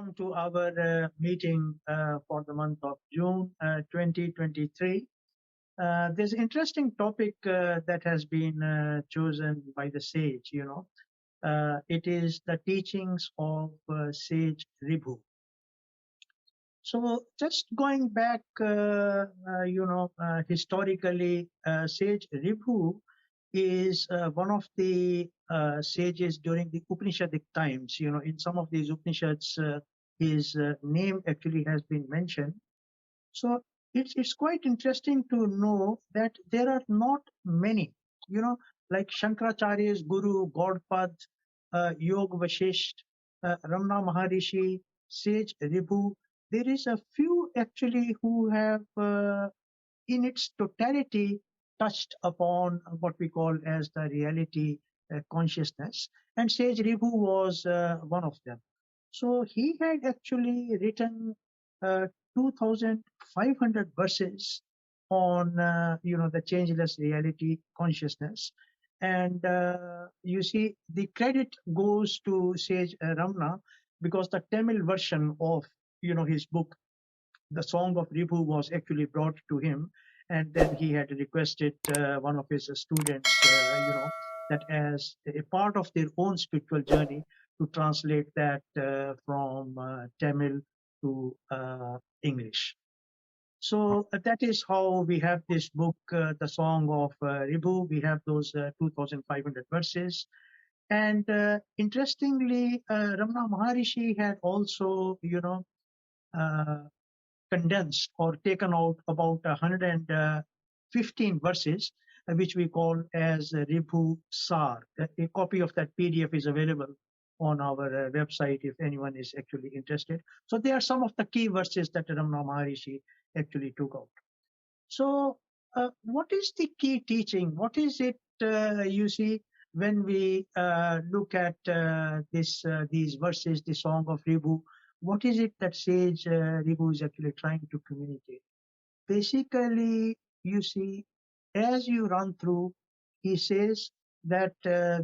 welcome to our meeting for the month of June 2023. There's an interesting topic that has been chosen by the sage, It is the teachings of sage Ribhu. So just going back, historically, sage Ribhu is one of the sages during the Upanishadic times. In some of these Upanishads, his name actually has been mentioned. So it's quite interesting to know that there are not many, like Shankaracharya's Guru, Gaudpad, Yog Vashisht, Ramana Maharishi, Sage Ribhu. There is a few actually who have, in its totality, touched upon what we call as the reality consciousness. And Sage Ribhu was one of them. So he had actually written 2,500 verses on, the changeless reality consciousness. And you see, the credit goes to Sage Ramana because the Tamil version of, his book, The Song of Ribhu, was actually brought to him. And then he had requested one of his students, that as a part of their own spiritual journey, to translate that from Tamil to English. So that is how we have this book, The Song of Ribhu. We have those 2,500 verses. And interestingly, Ramana Maharishi had also, condensed or taken out about 115 verses, which we call as Ribhu Sar. A copy of that PDF is available on our website if anyone is actually interested. So they are some of the key verses that Ramana Maharishi actually took out. So what is the key teaching? What is it you see when we look at these verses, the Song of Ribhu? What is it that Sage Ribhu is actually trying to communicate? Basically, you see, as you run through, he says that,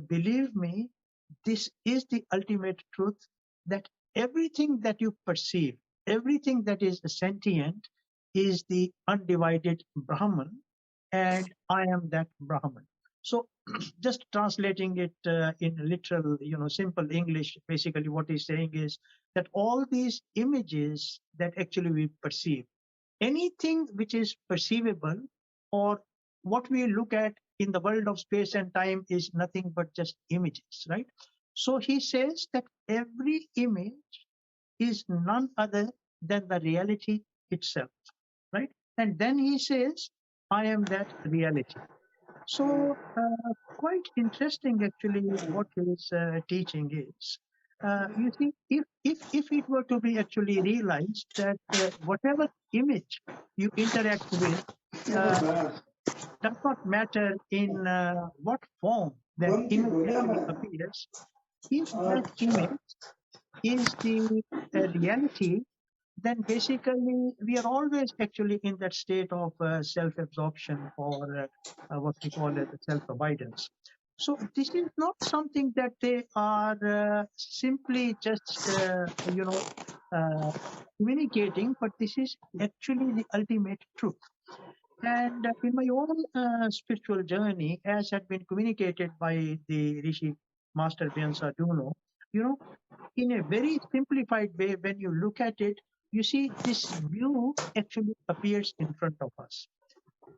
believe me, this is the ultimate truth, that everything that you perceive, everything that is sentient, is the undivided Brahman, and I am that Brahman. So just translating it in literal, simple English, basically what he's saying is that all these images that actually we perceive, anything which is perceivable or what we look at in the world of space and time is nothing but just images, right? So he says that every image is none other than the reality itself, right? And then he says, I am that reality. So quite interesting actually what his teaching is. You see, if it were to be actually realized that whatever image you interact with does not matter in what form that image actually appears, if that image is the reality, then basically we are always actually in that state of self-absorption or what we call it self-avoidance. So this is not something that they are simply just communicating, but this is actually the ultimate truth. And in my own spiritual journey, as had been communicated by the Rishi Master Byansa Duno, in a very simplified way, when you look at it, you see this view actually appears in front of us.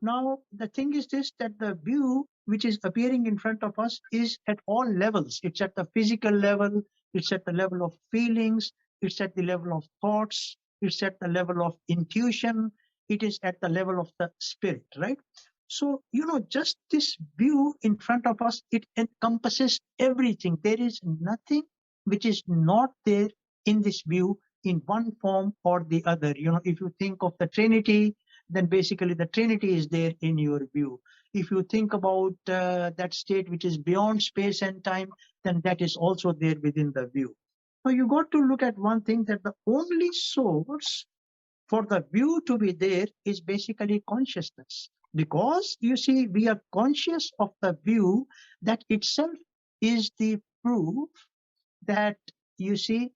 Now, the thing is this, that the view which is appearing in front of us is at all levels. It's at the physical level, it's at the level of feelings, it's at the level of thoughts, it's at the level of intuition, it is at the level of the spirit, right? So, just this view in front of us, it encompasses everything. There is nothing which is not there in this view in one form or the other. If you think of the Trinity, then basically the Trinity is there in your view. If you think about that state which is beyond space and time, then that is also there within the view. So you got to look at one thing, that the only source for the view to be there is basically consciousness. Because you see, we are conscious of the view, that itself is the proof that, you see,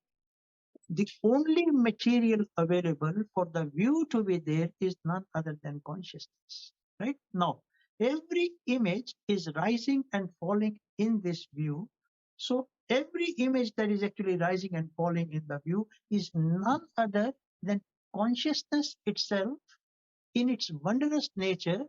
the only material available for the view to be there is none other than consciousness. Right? Now, every image is rising and falling in this view. So every image that is actually rising and falling in the view is none other than consciousness itself in its wondrous nature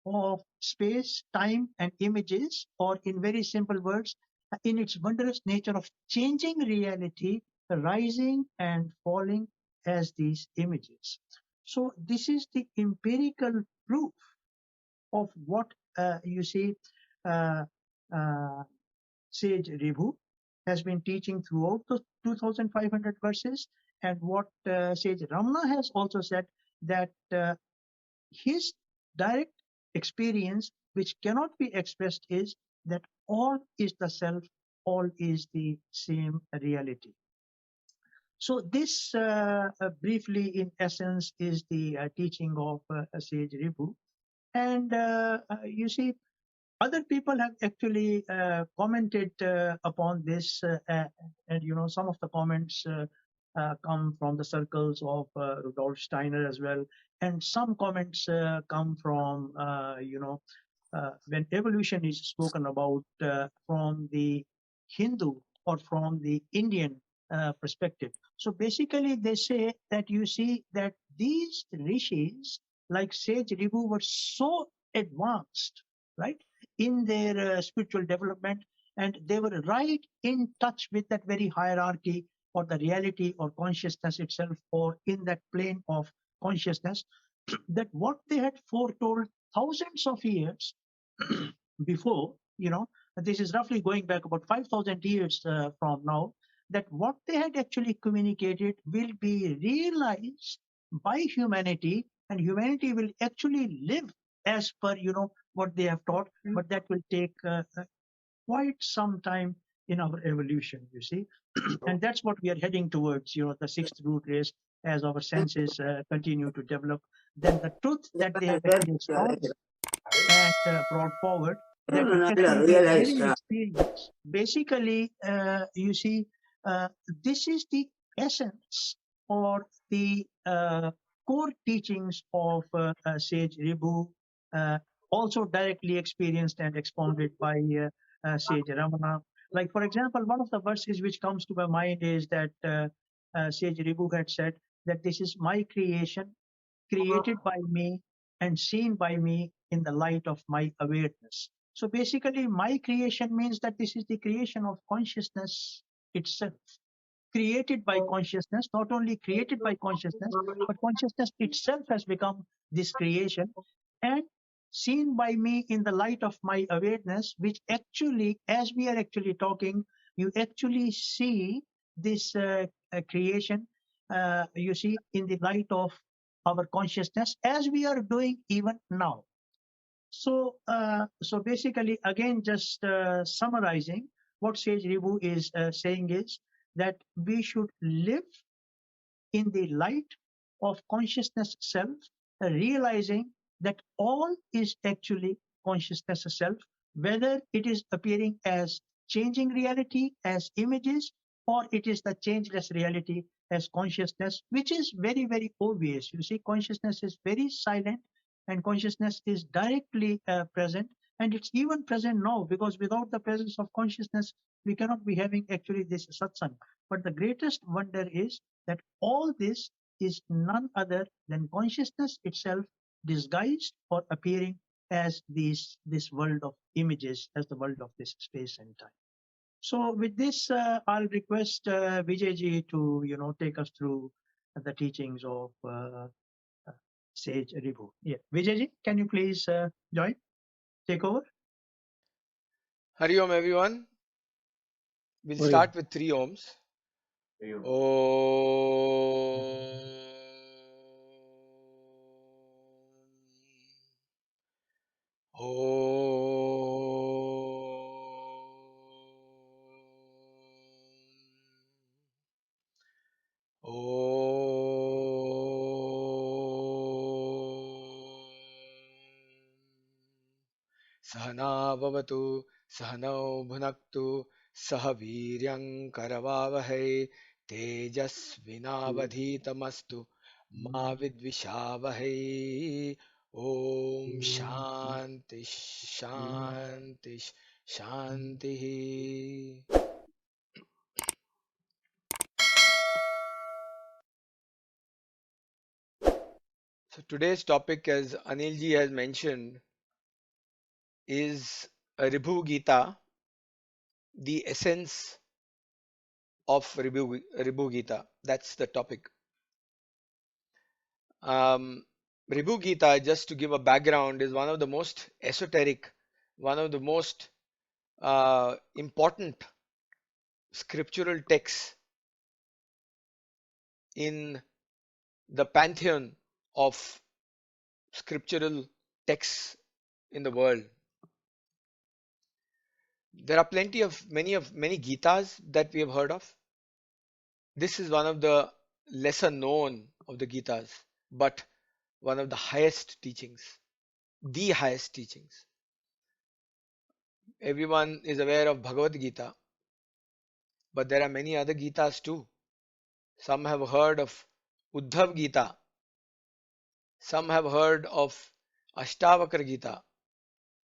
of space, time, and images, or in very simple words, in its wondrous nature of changing reality, rising and falling as these images. So, this is the empirical proof of what you see uh, uh, Sage Ribhu has been teaching throughout the 2500 verses, and what Sage Ramana has also said, that his direct experience, which cannot be expressed, is that all is the self, all is the same reality. So, this briefly, in essence, is the teaching of Sage Ribhu. And you see, other people have actually commented upon this, and some of the comments come from the circles of Rudolf Steiner as well, and some comments come from when evolution is spoken about from the Hindu or from the Indian perspective. So basically, they say that you see that these rishis, like Sage Ribhu, were so advanced, right, in their spiritual development, and they were right in touch with that very hierarchy or the reality or consciousness itself, or in that plane of consciousness, that what they had foretold thousands of years before, this is roughly going back about 5,000 years from now, that what they had actually communicated will be realized by humanity, and humanity will actually live as per, what they have taught, but that will take quite some time in our evolution, you see. And that's what we are heading towards, the sixth root race, as our senses continue to develop. Then the truth that they have actually expounded and brought forward, that will actually be a living experience. Basically, you see, this is the essence or the core teachings of Sage Ribhu, uh, also directly experienced and expounded by Sage Ramana. Like, for example, one of the verses which comes to my mind is that Sage Ribhu had said that this is my creation, created by me and seen by me in the light of my awareness. So basically, my creation means that this is the creation of consciousness itself, created by consciousness, not only created by consciousness, but consciousness itself has become this creation, and seen by me in the light of my awareness, which actually, as we are actually talking, you actually see this creation, you see, in the light of our consciousness, as we are doing even now. So basically, again, just summarizing, what Sage Ribhu is saying is that we should live in the light of consciousness self, realizing that all is actually consciousness self, whether it is appearing as changing reality, as images, or it is the changeless reality as consciousness, which is very, very obvious. You see, consciousness is very silent, and consciousness is directly present, and it's even present now, because without the presence of consciousness, we cannot be having actually this satsang. But the greatest wonder is that all this is none other than consciousness itself, disguised or appearing as this world of images, as the world of this space and time. So with this, I'll request Vijay ji to take us through the teachings of Sage Ribhu. Yeah, Vijay ji, can you please join, take over? Hari Om everyone. We'll start with 3 ohms. सहना भवतु सहनौ भुनक्तु सह वीर्यं करवावहै तेजस्विनावधीतमस्तु मा विद्विषावहै ॐ शान्ति शान्ति शान्तिः. So today's topic, as Anilji has mentioned, is a Ribhu Gita, the essence of Ribhu Gita. That's the topic. Um, Ribhu Gita, just to give a background, is one of the most esoteric, one of the most important scriptural texts in the pantheon of scriptural texts in the world. There are many Gitas that we have heard of. This is one of the lesser known of the Gitas, but one of the highest teachings, the highest teachings. Everyone is aware of Bhagavad Gita, but there are many other Gitas too. Some have heard of Uddhav Gita, some have heard of Ashtavakra Gita,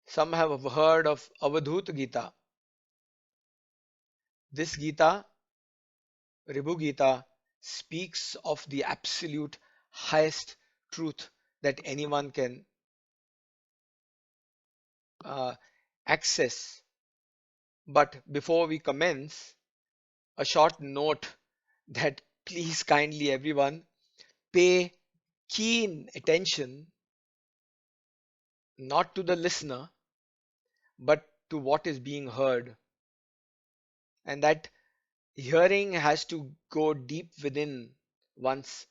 some have heard of Avadhut Gita. This Gita, Ribhu Gita, speaks of the absolute highest truth that anyone can uh, access. But before we commence, a short note that please kindly everyone pay keen attention not to the listener but to what is being heard, and that hearing has to go deep within one's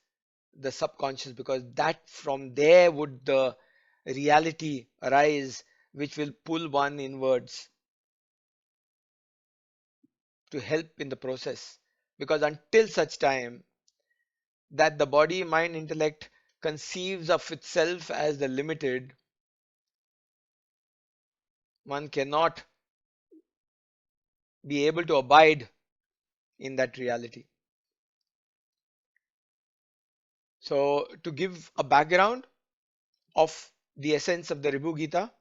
the subconscious, because that from there would the reality arise which will pull one inwards to help in the process. Because until such time that the body mind intellect conceives of itself as the limited, one cannot be able to abide in that reality. So to give a background of the essence of the Ribhu Gita,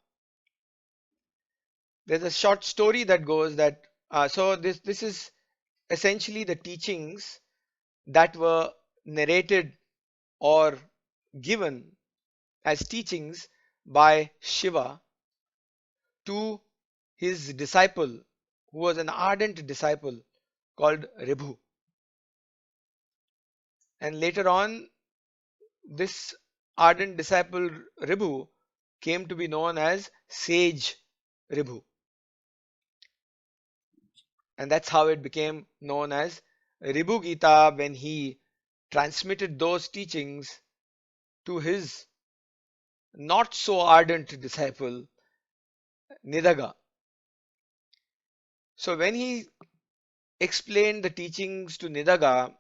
there's a short story that goes that this is essentially the teachings that were narrated or given as teachings by Shiva to his disciple, who was an ardent disciple called Ribhu. And later on, this ardent disciple Ribhu came to be known as Sage Ribhu. And that's how it became known as Ribhu Gita, when he transmitted those teachings to his not so ardent disciple Nidaga. So when he explained the teachings to Nidaga,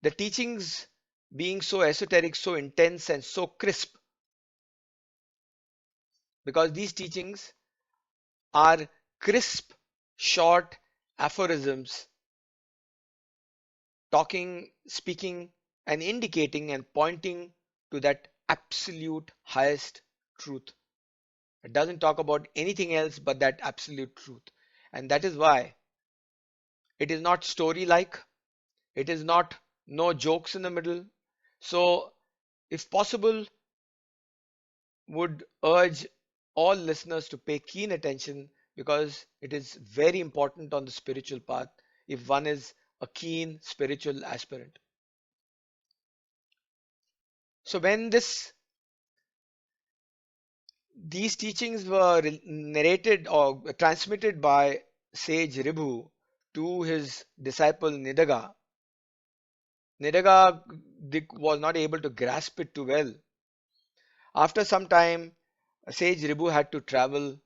the teachings being so esoteric, so intense, and so crisp, because these teachings are crisp, short aphorisms, talking, speaking, and indicating and pointing to that absolute highest truth. It doesn't talk about anything else but that absolute truth. And that is why it is not story like, it is not no jokes in the middle. So, if possible, would urge all listeners to pay keen attention, because it is very important on the spiritual path if one is a keen spiritual aspirant. So when these teachings were narrated or transmitted by sage Ribhu to his disciple Nidaga, Nidaga was not able to grasp it too well. After some time, sage Ribhu had to travel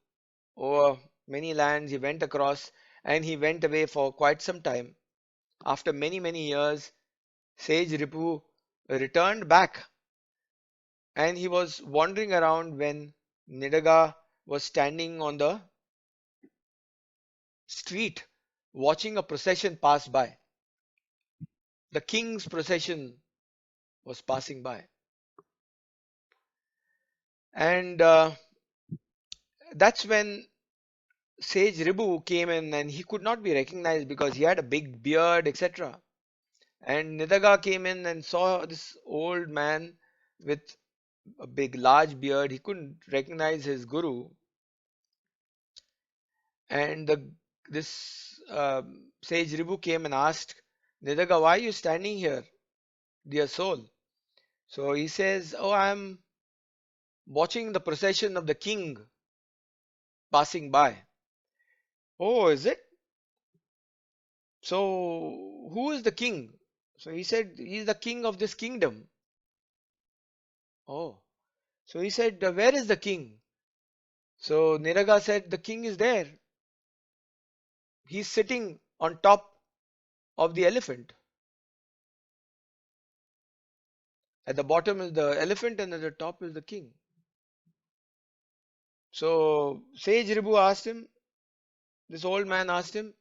over many lands. He went across and he went away for quite some time. After many years, sage Ribhu returned back, and he was wandering around when Nidaga was standing on the street watching a procession pass by. the king's procession was passing by. And that's when Sage Ribhu came in, and he could not be recognized because he had a big beard, etc. And Nidaga came in and saw this old man with a big, large beard. He couldn't recognize his guru. And this Sage Ribhu came and asked Nidaga, why are you standing here, dear soul? So he says, oh, I'm watching the procession of the king passing by. Oh, is it? So who is the king? So he said, he's the king of this kingdom. Oh, so he said, where is the king? So Niraga said, the king is there. He's sitting on top of the elephant. At the bottom is the elephant and at the top is the king. So Sage Ribhu asked him, this old man asked him,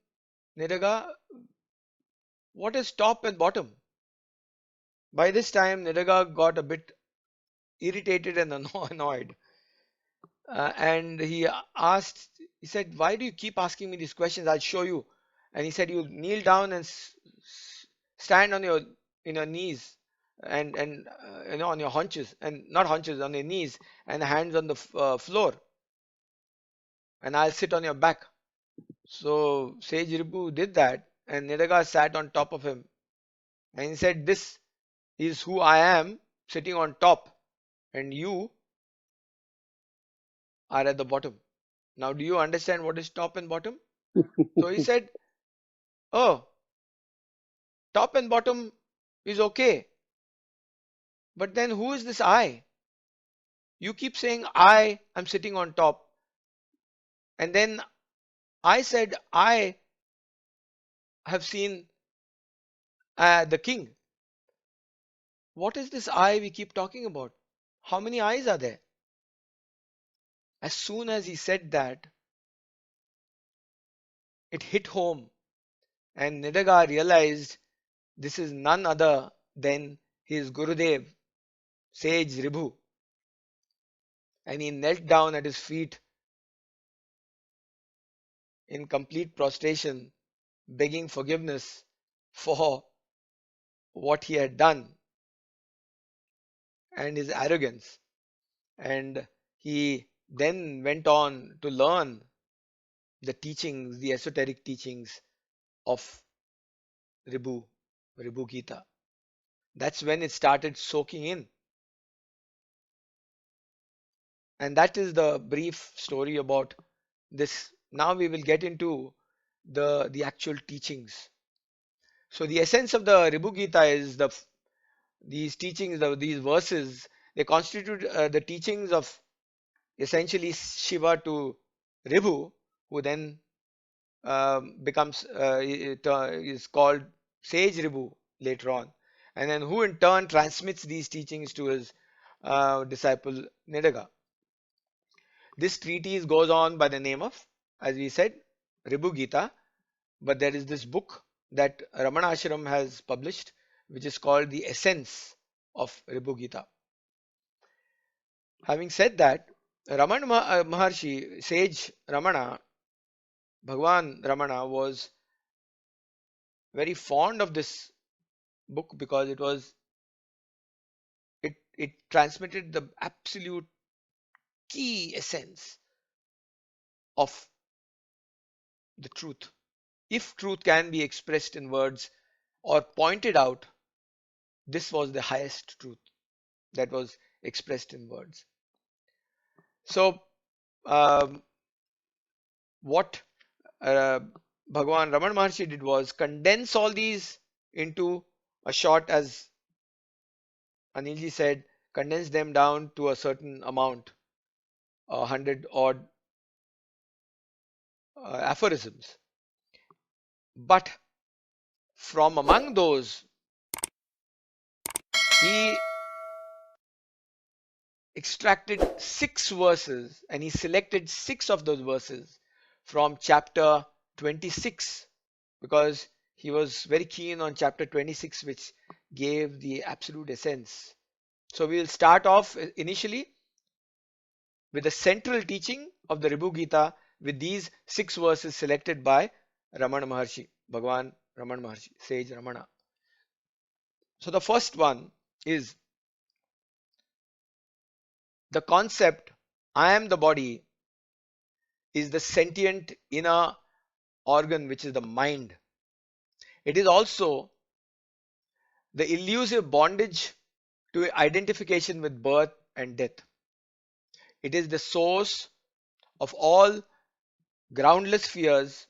Niraga, what is top and bottom? By this time, Niraga got a bit irritated and annoyed. And he said, why do you keep asking me these questions? I'll show you. And he said, you kneel down and stand on your knees and on your haunches, and not haunches, on your knees, and hands on the floor, and I'll sit on your back. So Sage Ribhu did that, and Niraga sat on top of him, and he said, this is who I am, sitting on top, and you are at the bottom. Now, do you understand what is top and bottom? So he said, oh, top and bottom is okay, but then who is this I? You keep saying I am sitting on top, and then I said I have seen the king. What is this I we keep talking about? How many eyes are there? As soon as he said that, it hit home, and Nidaga realized this is none other than his Gurudev, Sage Ribhu, and he knelt down at his feet in complete prostration, begging forgiveness for what he had done and his arrogance. And he then went on to learn the teachings, the esoteric teachings of Ribhu, Ribhu Gita. That's when it started soaking in. And that is the brief story about this. Now we will get into the actual teachings. So the essence of the Ribhu Gita is these teachings, these verses, they constitute the teachings of essentially Shiva to Ribhu, who then is called Sage Ribhu later on, and then who in turn transmits these teachings to his disciple Nidaga. This treatise goes on by the name of, as we said, Ribhu Gita, but there is this book that Ramana Ashram has published, which is called The Essence of Ribhu Gita. Having said that, Maharshi, Sage Ramana, Bhagwan Ramana was very fond of this book because it transmitted the absolute key essence of the truth. If truth can be expressed in words or pointed out, this was the highest truth that was expressed in words. So, what Bhagwan Raman Maharshi did was condense all these into a short, as Anilji said, condense them down to a certain amount, 100 odd aphorisms. But from among those, he extracted 6 verses, and he selected 6 of those verses from chapter 26, because he was very keen on chapter 26, which gave the absolute essence. So we will start off initially with the central teaching of the Ribhu Gita with these 6 verses selected by Ramana Maharshi, Bhagwan Ramana Maharshi, sage Ramana. So the first one is the concept I am the body is the sentient inner organ, which is the mind. It is also the elusive bondage to identification with birth and death. It is the source of all groundless fears.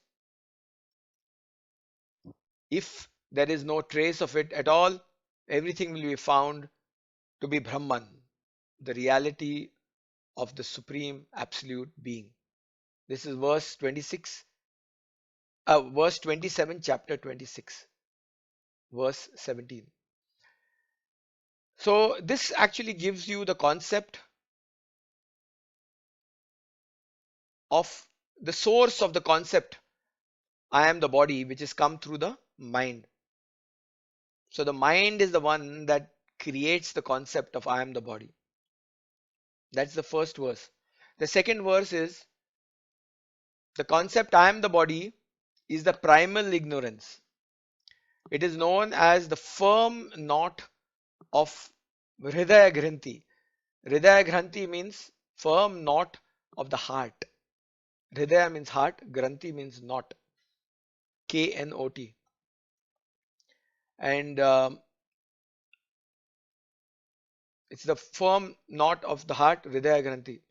If there is no trace of it at all, everything will be found to be Brahman, the reality of the supreme absolute being. This is verse 26, verse 27, chapter 26, verse 17. So this actually gives you the concept of the source of the concept I am the body, which is come through the mind. So the mind is the one that creates the concept of I am the body. That's the first verse. The second verse is the concept I am the body is the primal ignorance. It is known as the firm knot of Hridaya Granthi. Hridaya Granthi means firm knot of the heart. Hridaya means heart, Granthi means knot, K-N-O-T. And it's the firm knot of the heart, Hridaya Granthi.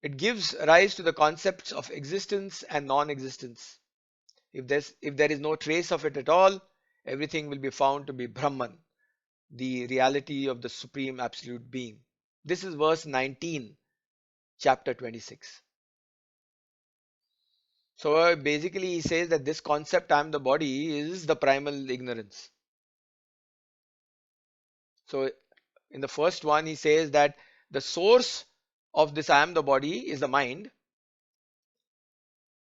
It gives rise to the concepts of existence and non-existence. If there is no trace of it at all, everything will be found to be Brahman, the reality of the supreme absolute being. This is verse 19, chapter 26. So basically he says that this concept I am the body is the primal ignorance. So in the first one he says that the source of this I am the body is the mind,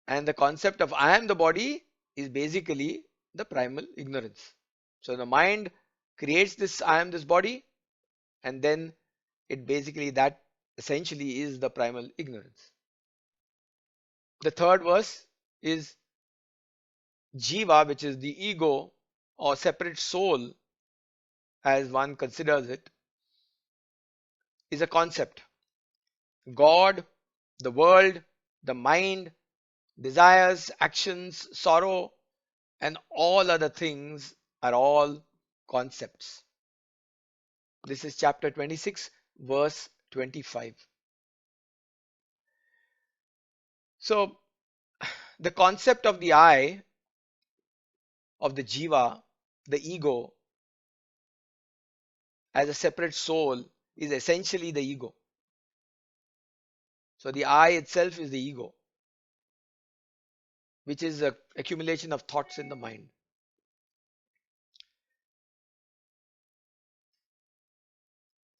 and the concept of I am the body is basically the primal ignorance. So the mind creates this I am this body, and then it basically that essentially is the primal ignorance. The third verse is Jiva, which is the ego or separate soul, as one considers it, is a concept. God, the world, the mind, desires, actions, sorrow, and all other things are all concepts. This is chapter 26, verse 25. So, the concept of the I, of the jiva, the ego, as a separate soul is essentially the ego. So, the I itself is the ego, which is an accumulation of thoughts in the mind.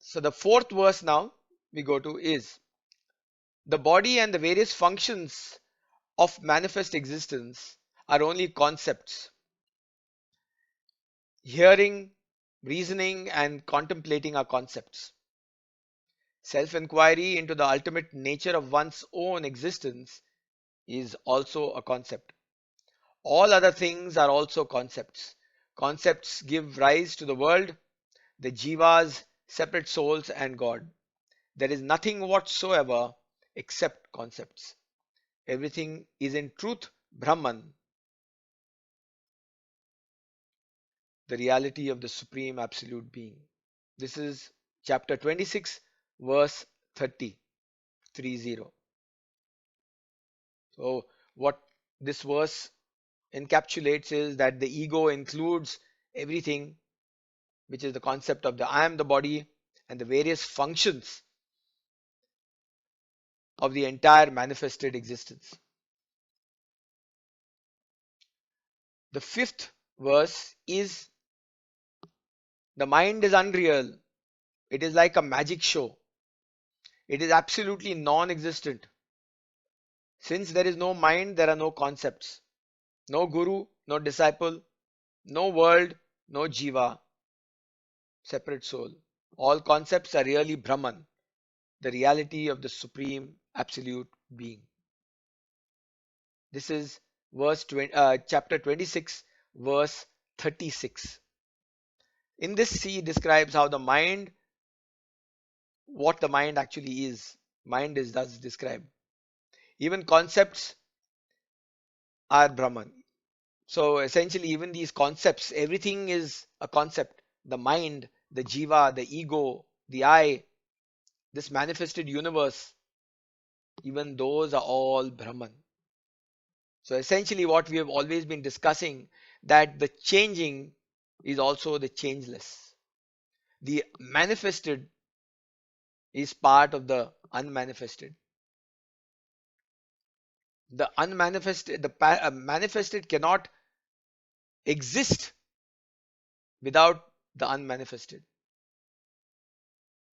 So, the fourth verse now we go to is the body and the various functions of manifest existence are only concepts. Hearing, reasoning, and contemplating are concepts. Self-inquiry into the ultimate nature of one's own existence is also a concept. All other things are also concepts. Concepts give rise to the world, the jivas, separate souls, and God. There is nothing whatsoever except concepts. Everything is in truth Brahman, the reality of the supreme absolute being. This is chapter 26, verse 30. 30. So, what this verse encapsulates is that the ego includes everything, which is the concept of the I am the body and the various functions of the entire manifested existence. The fifth verse is the mind is unreal. It is like a magic show. It is absolutely non-existent. Since there is no mind, there are no concepts, no guru, no disciple, No world, no jiva, separate soul. All concepts are really Brahman, the reality of the supreme absolute being. This is chapter 26, verse 36. In this, he describes how the mind, what the mind actually is. Mind is thus described. Even concepts are Brahman. So essentially, even these concepts, everything is a concept. The mind, the jiva, the ego, the I, this manifested universe, even those are all Brahman. So essentially, what we have always been discussing, that the changing is also the changeless. The manifested is part of the unmanifested. The unmanifested, manifested cannot exist without the unmanifested.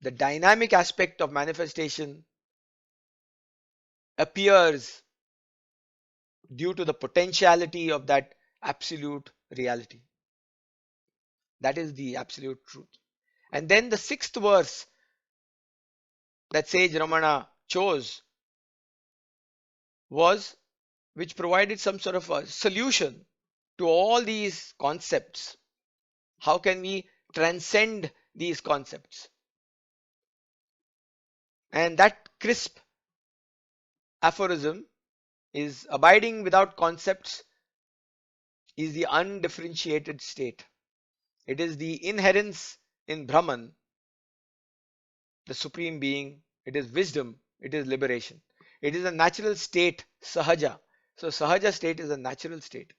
The dynamic aspect of manifestation appears due to the potentiality of that absolute reality. That is the absolute truth. And then the sixth verse that Sage Ramana chose was, which provided some sort of a solution to all these concepts. How can we transcend these concepts? And that crisp aphorism is, abiding without concepts is the undifferentiated state. It is the inherence in Brahman, the supreme being. It is wisdom. It is liberation. It is a natural state, sahaja. So sahaja state is a natural state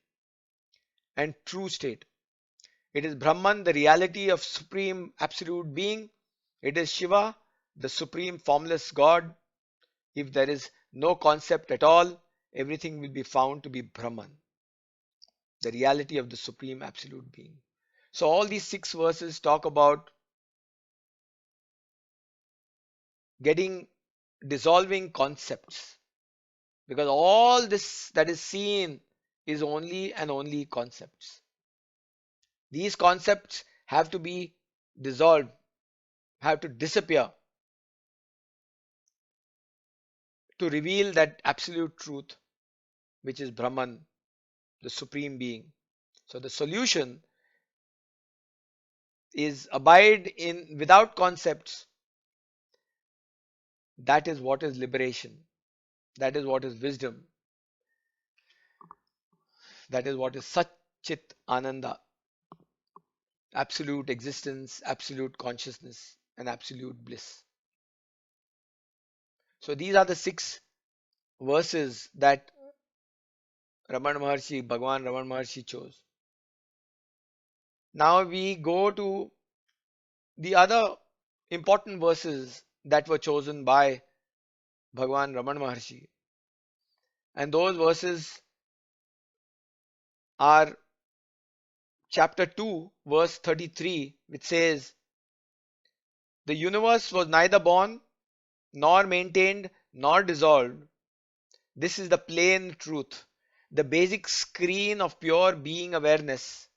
and true state. It is Brahman, the reality of supreme absolute being. It is Shiva, the supreme formless God. If there is no concept at all, everything will be found to be Brahman, the reality of the supreme absolute being. So all these six verses talk about getting, dissolving concepts, because all this that is seen is only and only concepts. These concepts have to be dissolved, have to disappear to reveal that absolute truth, which is Brahman, the supreme being. So the solution is abide in without concepts. That is what is liberation. That is what is wisdom. That is what is Satchit Ananda, absolute existence, absolute consciousness, and absolute bliss. So these are the six verses that Bhagwan Raman Maharshi chose. Now we go to the other important verses that were chosen by Bhagwan Raman Maharshi. And those verses are chapter 2, verse 33, which says, "The universe was neither born, nor maintained, nor dissolved. This is the plain truth, the basic screen of pure being awareness,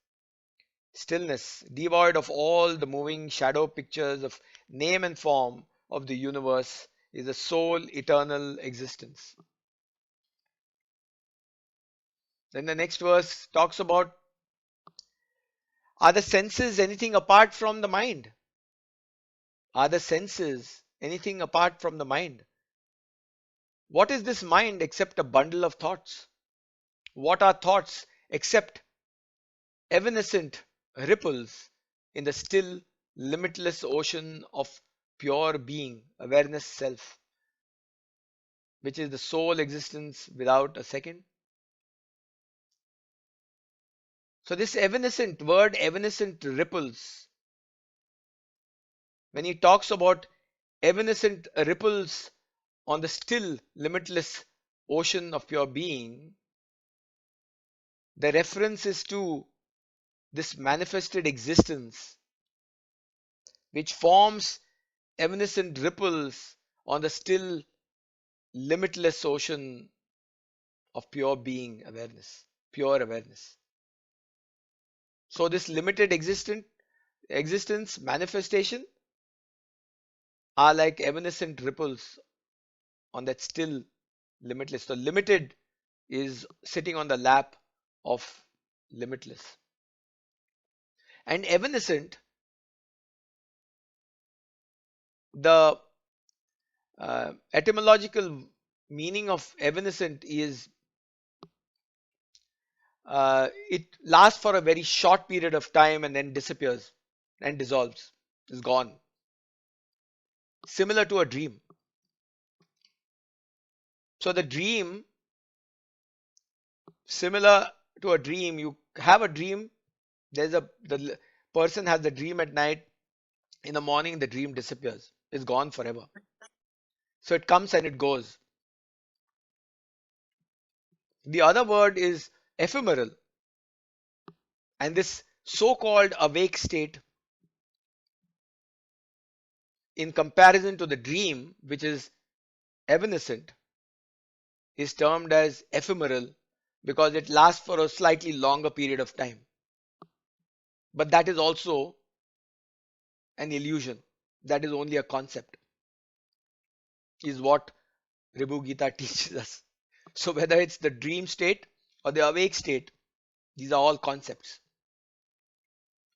stillness, devoid of all the moving shadow pictures of name and form of the universe, is the sole eternal existence." Then the next verse talks about, are the senses anything apart from the mind? Are the senses anything apart from the mind? What is this mind except a bundle of thoughts? What are thoughts except evanescent ripples in the still, limitless ocean of pure being, awareness self, which is the sole existence without a second? So this evanescent word, evanescent ripples, when he talks about evanescent ripples on the still, limitless ocean of pure being, the reference is to this manifested existence, which forms evanescent ripples on the still, limitless ocean of pure being awareness, pure awareness. So this limited existence manifestation are like evanescent ripples on that still limitless. So limited is sitting on the lap of limitless. And evanescent, the etymological meaning of evanescent is it lasts for a very short period of time and then disappears and dissolves, is gone. Similar to a dream. So the dream, similar to a dream, you have a dream, the person has the dream at night, in the morning the dream disappears, it's gone forever. So it comes and it goes. The other word is ephemeral, and this so-called awake state, in comparison to the dream, which is evanescent, is termed as ephemeral because it lasts for a slightly longer period of time. But that is also an illusion. That is only a concept, is what Ribhu Gita teaches us. So whether it's the dream state or the awake state, these are all concepts.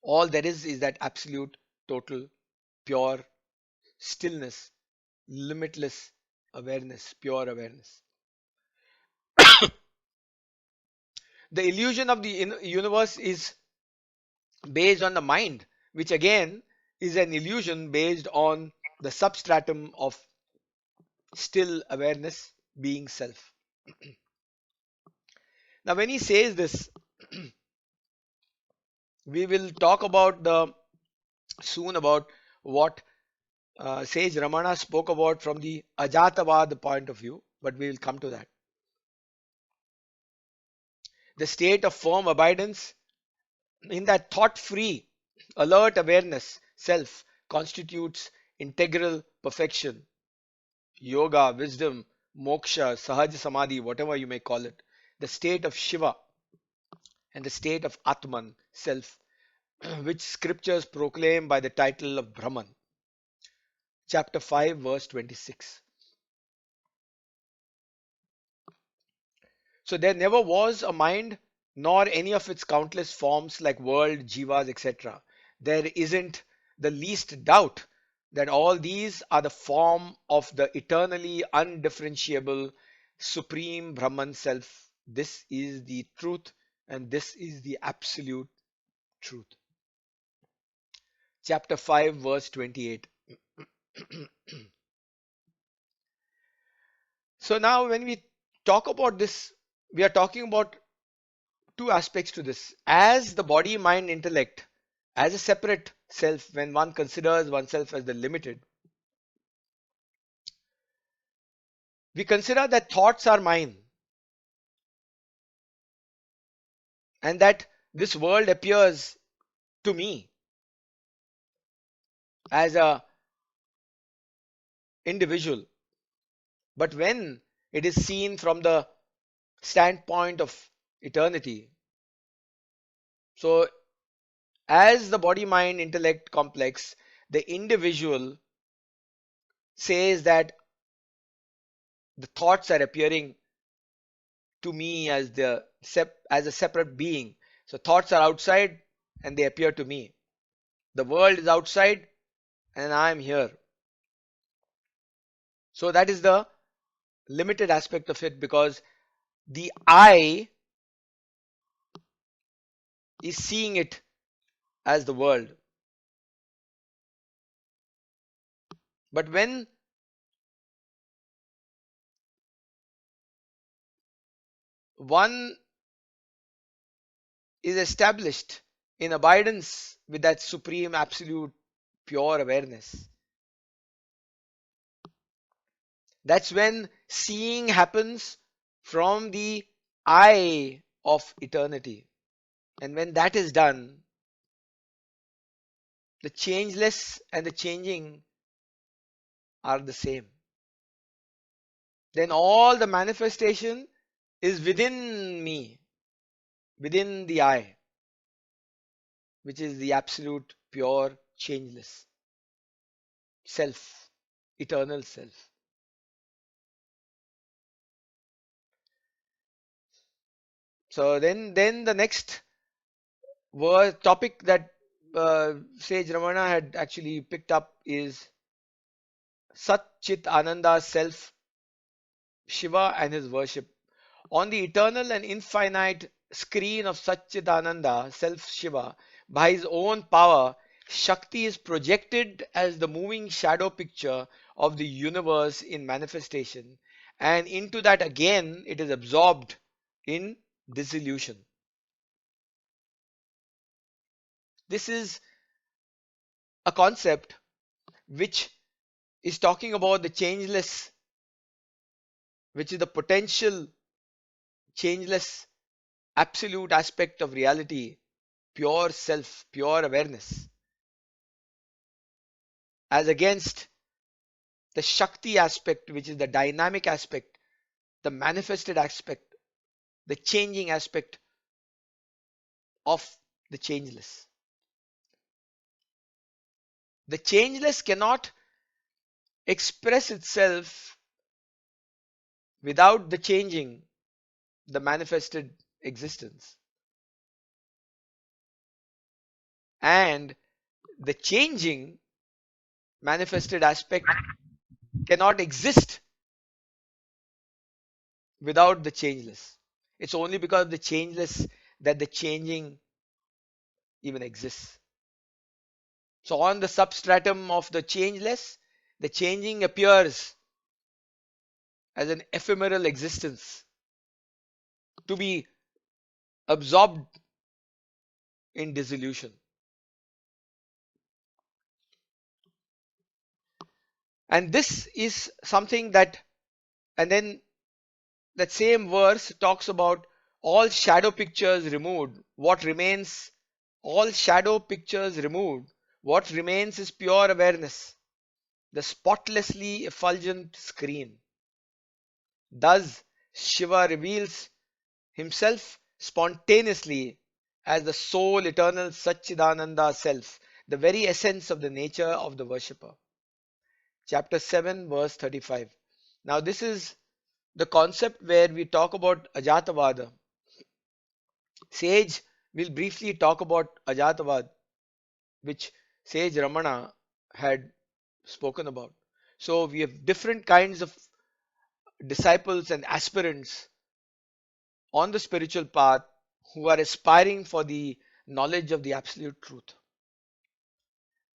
All there is that absolute, total, pure stillness, limitless awareness, pure awareness. The illusion of the universe is based on the mind, which again is an illusion based on the substratum of still awareness being self. Now, when he says this, we will talk about the soon about what Sage Ramana spoke about from the Ajatavad point of view, but we will come to that. The state of firm abidance in that thought-free, alert awareness, self constitutes integral perfection, yoga, wisdom, moksha, sahaj samadhi, whatever you may call it, the state of Shiva and the state of Atman, self, which scriptures proclaim by the title of Brahman. Chapter 5, verse 26. So there never was a mind, nor any of its countless forms like world, jivas, etc. There isn't the least doubt that all these are the form of the eternally undifferentiable supreme Brahman self. This is the truth and this is the absolute truth. Chapter 5, verse 28. So now when we talk about this, we are talking about two aspects to this. As the body, mind, intellect, as a separate self, when one considers oneself as the limited, we consider that thoughts are mine and that this world appears to me as a individual. But when it is seen from the standpoint of eternity, so as the body, mind, intellect complex, the individual says that the thoughts are appearing to me as as a separate being. So thoughts are outside and they appear to me. The world is outside and I am here. So that is the limited aspect of it, because the I is seeing it as the world. But when one is established in abidance with that supreme, absolute, pure awareness, that's when seeing happens from the I of eternity. And when that is done, the changeless and the changing are the same. Then all the manifestation is within me, within the I. which is the absolute, pure, changeless self, eternal self. So then the next topic that Sage Ramana had actually picked up is Sat Chit Ananda self, Shiva and his worship. On the eternal and infinite screen of Satchidananda, self Shiva, by his own power, Shakti is projected as the moving shadow picture of the universe in manifestation, and into that again it is absorbed in dissolution. This is a concept which is talking about the changeless, which is the potential changeless absolute aspect of reality, pure self, pure awareness, as against the Shakti aspect, which is the dynamic aspect, the manifested aspect, the changing aspect of the changeless. The changeless cannot express itself without the changing, the manifested existence. And the changing manifested aspect cannot exist without the changeless. It's only because of the changeless that the changing even exists. So, on the substratum of the changeless, the changing appears as an ephemeral existence to be absorbed in dissolution. And this is something that, and then that same verse talks about all shadow pictures removed. What remains, all shadow pictures removed, what remains is pure awareness, the spotlessly effulgent screen. Thus, Shiva reveals himself spontaneously as the sole eternal Satchidananda self, the very essence of the nature of the worshipper. Chapter 7, verse 35. Now, this is the concept where we talk about Ajatavada. Sage will briefly talk about Ajatavad, which Sage Ramana had spoken about. So, we have different kinds of disciples and aspirants on the spiritual path who are aspiring for the knowledge of the absolute truth.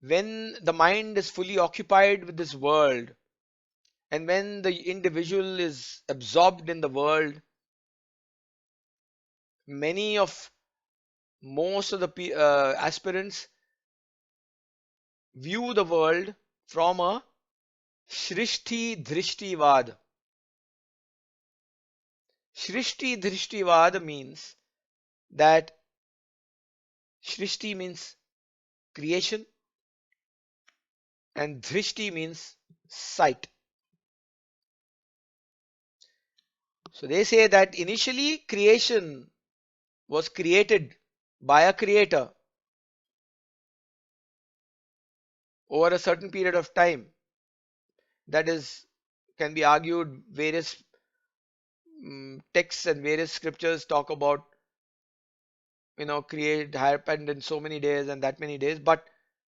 When the mind is fully occupied with this world, and when the individual is absorbed in the world, many of most of the aspirants view the world from a Shrishti Drishtivad. Shrishti Drishtivad means that Shrishti means creation and Drishti means sight. So they say that initially creation was created by a creator over a certain period of time. That is, can be argued, various texts and various scriptures talk about, create happened in so many days and that many days, but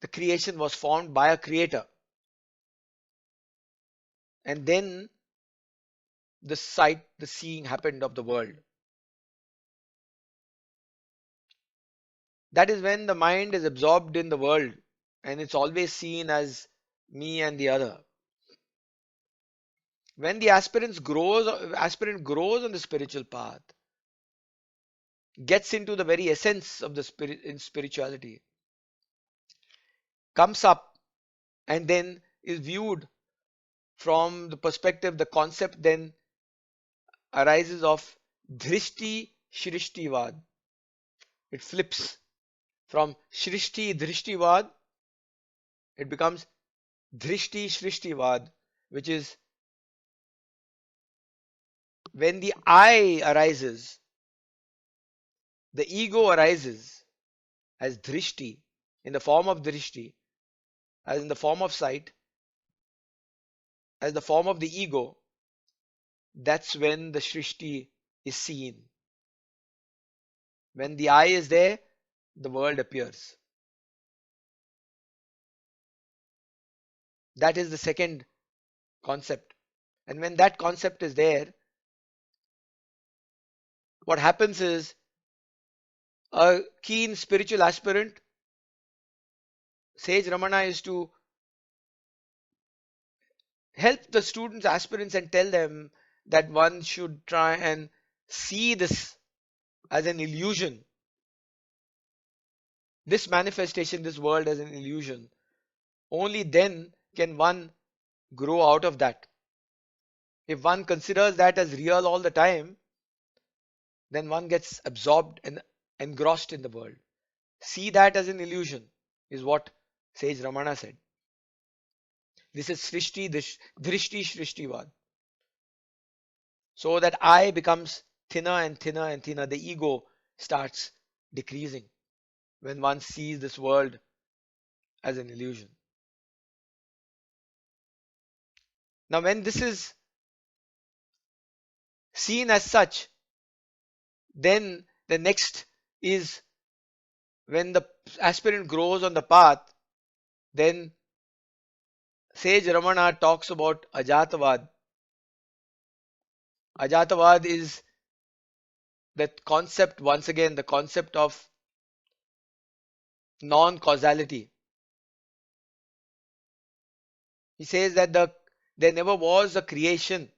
the creation was formed by a creator. And then the sight, the seeing happened of the world. That is when the mind is absorbed in the world and it's always seen as me and the other. When the aspirant grows on the spiritual path, gets into the very essence of the spirit in spirituality, comes up and then is viewed from the perspective, the concept then arises of Drishti Shrishtivad. It flips from Shrishti Drishtivad, it becomes Drishti Shrishtivad, which is when the I arises, the ego arises, as drishti, in the form of drishti, as in the form of sight, as the form of the ego, that's when the shrishti is seen. When the eye is there, the world appears. That is the second concept. And when that concept is there, what happens is a keen spiritual aspirant, Sage Ramana, is to help the students, aspirants, and tell them that one should try and see this as an illusion, this manifestation, this world as an illusion. Only then can one grow out of that. If one considers that as real all the time, then one gets absorbed and engrossed in the world. See that as an illusion, is what Sage Ramana said. This is Srishti, Drishti Shrishtivad. So that I becomes thinner and thinner and thinner. The ego starts decreasing when one sees this world as an illusion. Now, when this is seen as such, then the next is when the aspirant grows on the path, then Sage Ramana talks about Ajatavad. Ajatavad is that concept, once again, the concept of non-causality. He says that there never was a creation.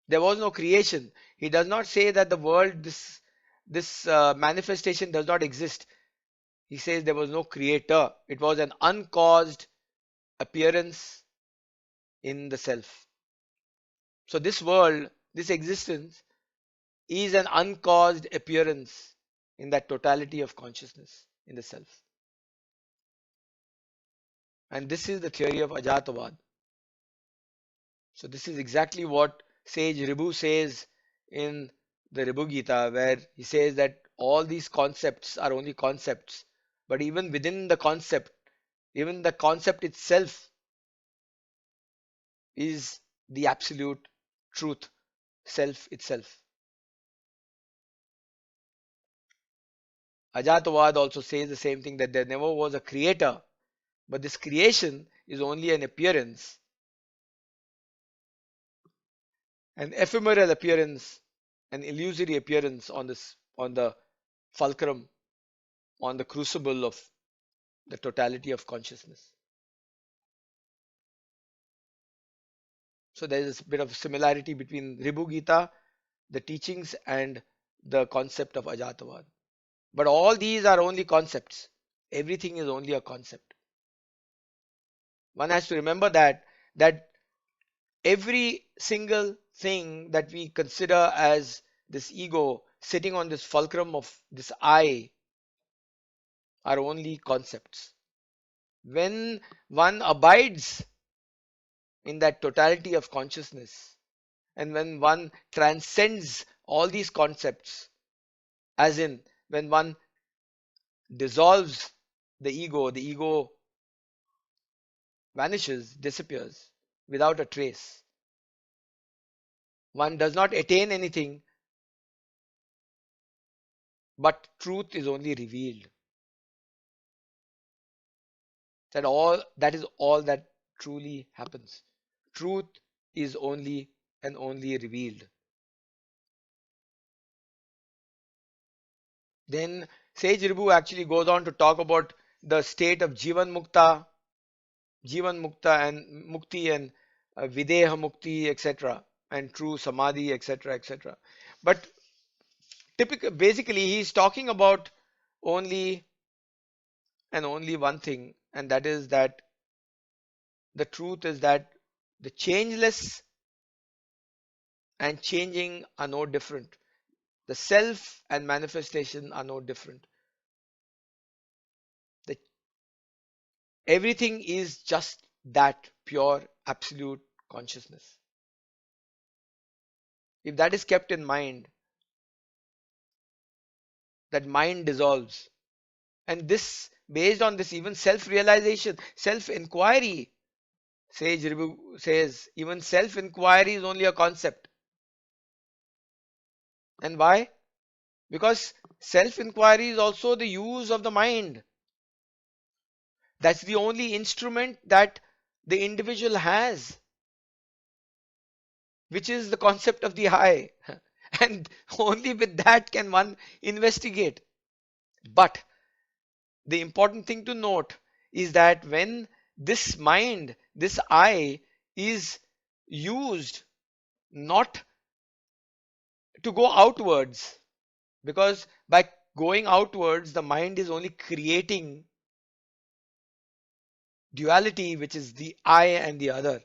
There was no creation. He does not say that the world, this manifestation does not exist. He says there was no creator. It was an uncaused appearance in the self. So this world, this existence, is an uncaused appearance in that totality of consciousness in the self. And this is the theory of Ajatavad. So this is exactly what sage Ribhu says in the Ribhu Gita, where he says that all these concepts are only concepts, but even within the concept, even the concept itself is the absolute truth, self itself. Ajatavad also says the same thing, that there never was a creator, but this creation is only an appearance, an ephemeral appearance, an illusory appearance on the fulcrum, on the crucible of the totality of consciousness. So there is a bit of similarity between Ribhu Gita, the teachings, and the concept of Ajatavad. But all these are only concepts. Everything is only a concept. One has to remember that every single thing that we consider as this ego sitting on this fulcrum of this I are only concepts. When one abides in that totality of consciousness, and when one transcends all these concepts, as in when one dissolves the ego vanishes, disappears without a trace. One does not attain anything, but truth is only revealed. That is all that truly happens. Truth is only and only revealed. Then Sage Ribhu actually goes on to talk about the state of Jivan Mukta and Mukti, and Videha Mukti, etc., and true Samadhi, etc., etc. But basically, he's talking about only and only one thing, and that is that the truth is that the changeless and changing are no different. The self and manifestation are no different. The, everything is just that pure, absolute consciousness. If that is kept in mind, that mind dissolves. And this, based on this, even self-realization, self-inquiry, Sage Ribhu says, even self-inquiry is only a concept. And why? Because self-inquiry is also the use of the mind. That's the only instrument that the individual has, which is the concept of the I. And only with that can one investigate. But the important thing to note is that when this mind, this I, is used not to go outwards, because by going outwards, the mind is only creating duality, which is the I and the other.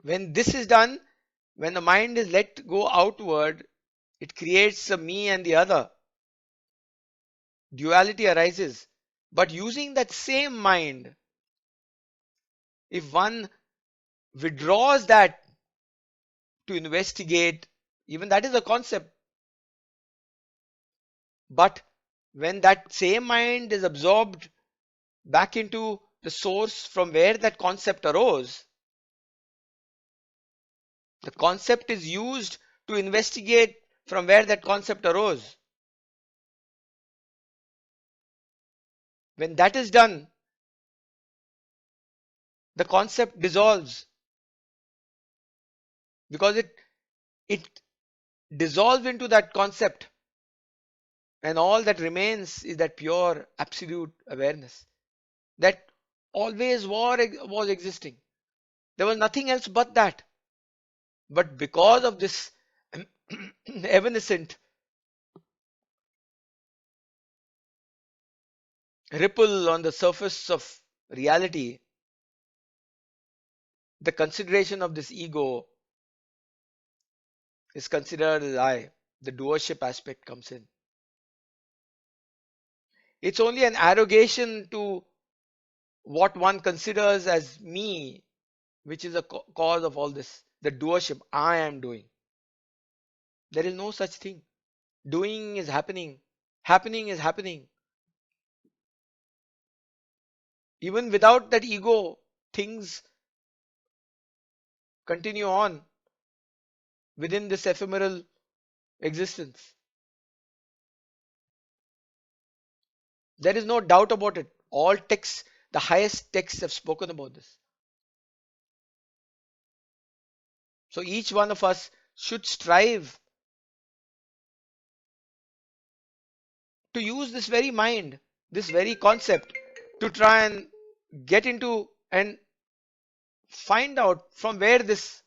When this is done, when the mind is let go outward, it creates a me and the other. Duality arises. But using that same mind, if one withdraws that to investigate, even that is a concept. But when that same mind is absorbed back into the source from where that concept arose, the concept is used to investigate from where that concept arose. When that is done, the concept dissolves, because it dissolves into that concept, and all that remains is that pure absolute awareness that always was existing. There was nothing else but that. But because of this evanescent ripple on the surface of reality, the consideration of this ego is considered as I. The doership aspect comes in. It's only an arrogation to what one considers as me, which is a cause of all this. The doership, I am doing. There is no such thing. Doing is happening. Happening is happening. Even without that ego, things continue on within this ephemeral existence. There is no doubt about it. All texts, the highest texts have spoken about this. So each one of us should strive to use this very mind, this very concept, to try and get into and find out from where this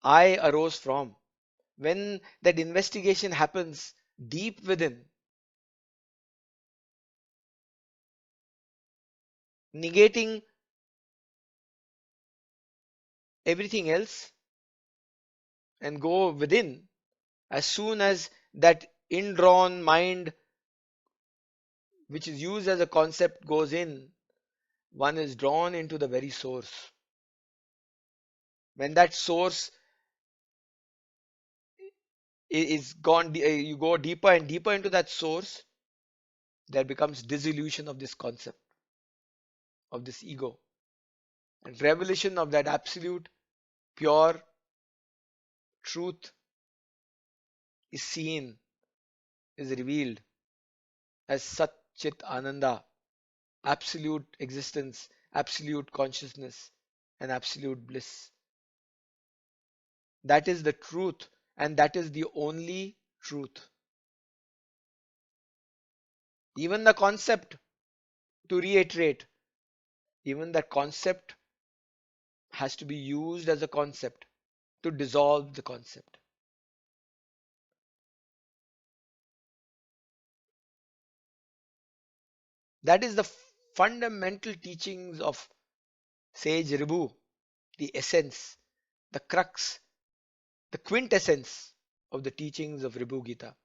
I arose from. When that investigation happens deep within, negating everything else and go within, as soon as that indrawn mind, which is used as a concept, goes in, one is drawn into the very source. When that source is gone, you go deeper and deeper into that source, there becomes dissolution of this concept, of this ego, and revelation of that absolute pure truth is seen, is revealed as Sat Chit Ananda, absolute existence, absolute consciousness, and absolute bliss. That is the truth, and that is the only truth. Even the concept, to reiterate, even the concept has to be used as a concept to dissolve the concept. That is the fundamental teachings of Sage Ribhu, the essence, the crux, the quintessence of the teachings of Ribhu Gita.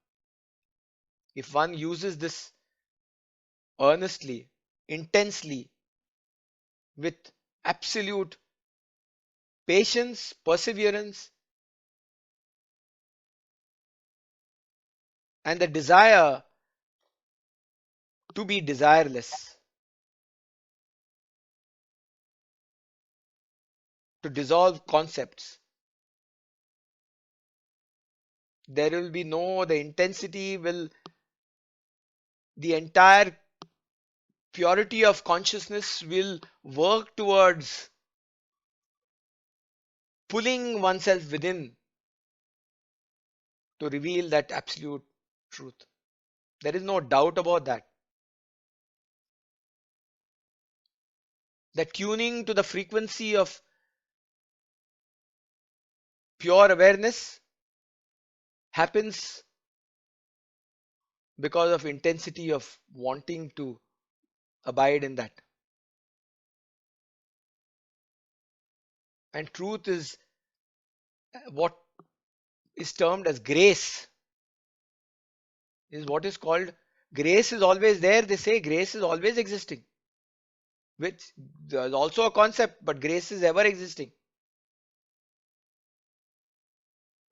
If one uses this earnestly, intensely, with absolute patience, perseverance, and the desire to be desireless, to dissolve concepts. There will be no, the intensity will, the entire purity of consciousness will work towards pulling oneself within to reveal that absolute truth. There is no doubt about that. The tuning to the frequency of pure awareness happens because of intensity of wanting to abide in that. And truth is what is termed as grace, is what is called grace is always there. They say grace is always existing, which there's also a concept, but grace is ever existing.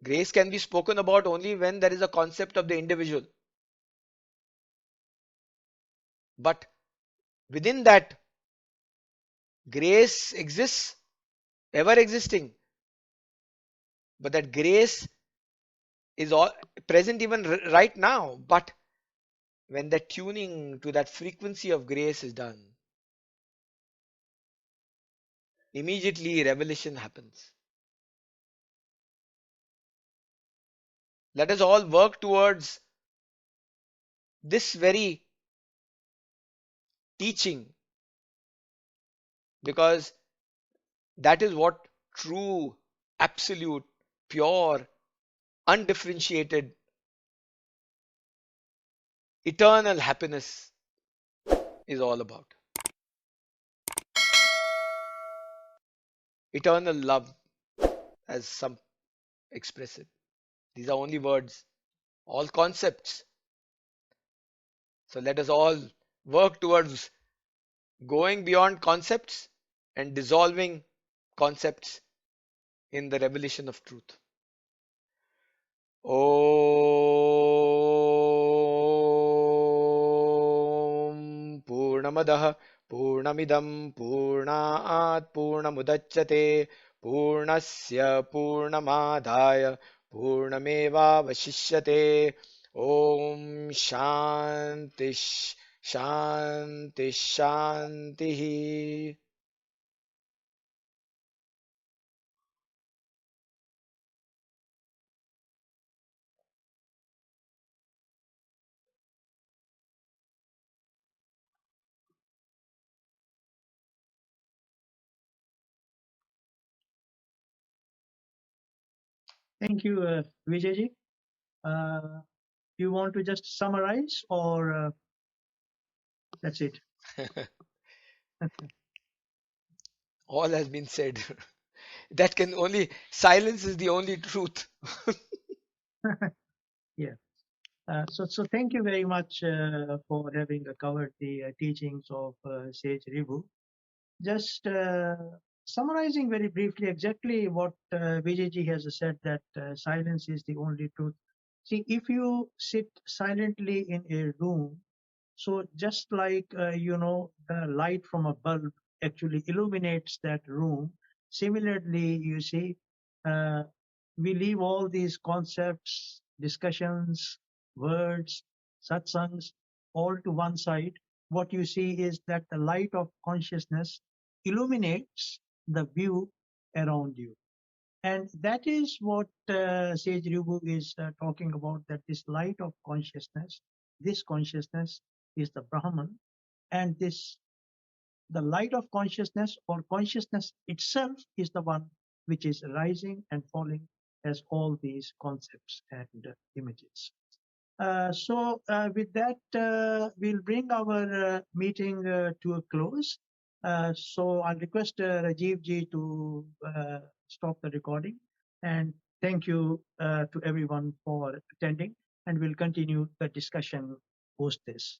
Grace can be spoken about only when there is a concept of the individual. But within that, grace exists, ever existing. But that grace is all present even right now. But when the tuning to that frequency of grace is done, immediately revelation happens. Let us all work towards this very teaching, because that is what true, absolute, pure, undifferentiated, eternal happiness is all about. Eternal love, as some express it. These are only words, all concepts. So let us all work towards going beyond concepts and dissolving concepts in the revelation of truth. Om Purnamadah Purnamidam Purnaat Purnamudachyate Purnasya Purnamadhaya Purnameva Vashishyate. Om Shanti Shanti Shanti. Thank you, Vijayji. Uh, you want to just summarize, or that's it? All has been said. That can only, silence is the only truth. Yeah. So thank you very much for having covered the teachings of Sage Ribhu. Just summarizing very briefly exactly what Vijayji has said, that silence is the only truth. See, if you sit silently in a room, so just like the light from a bulb actually illuminates that room, similarly, you see, uh, we leave all these concepts, discussions, words, satsangs, all to one side. What you see is that the light of consciousness illuminates the view around you. And that is what Sage Ribhu is talking about, that this light of consciousness, this consciousness is the Brahman, and this, the light of consciousness or consciousness itself is the one which is rising and falling as all these concepts and images. With that, we'll bring our meeting to a close. So I'll request Rajiv ji to stop the recording. And thank you to everyone for attending. And we'll continue the discussion post this.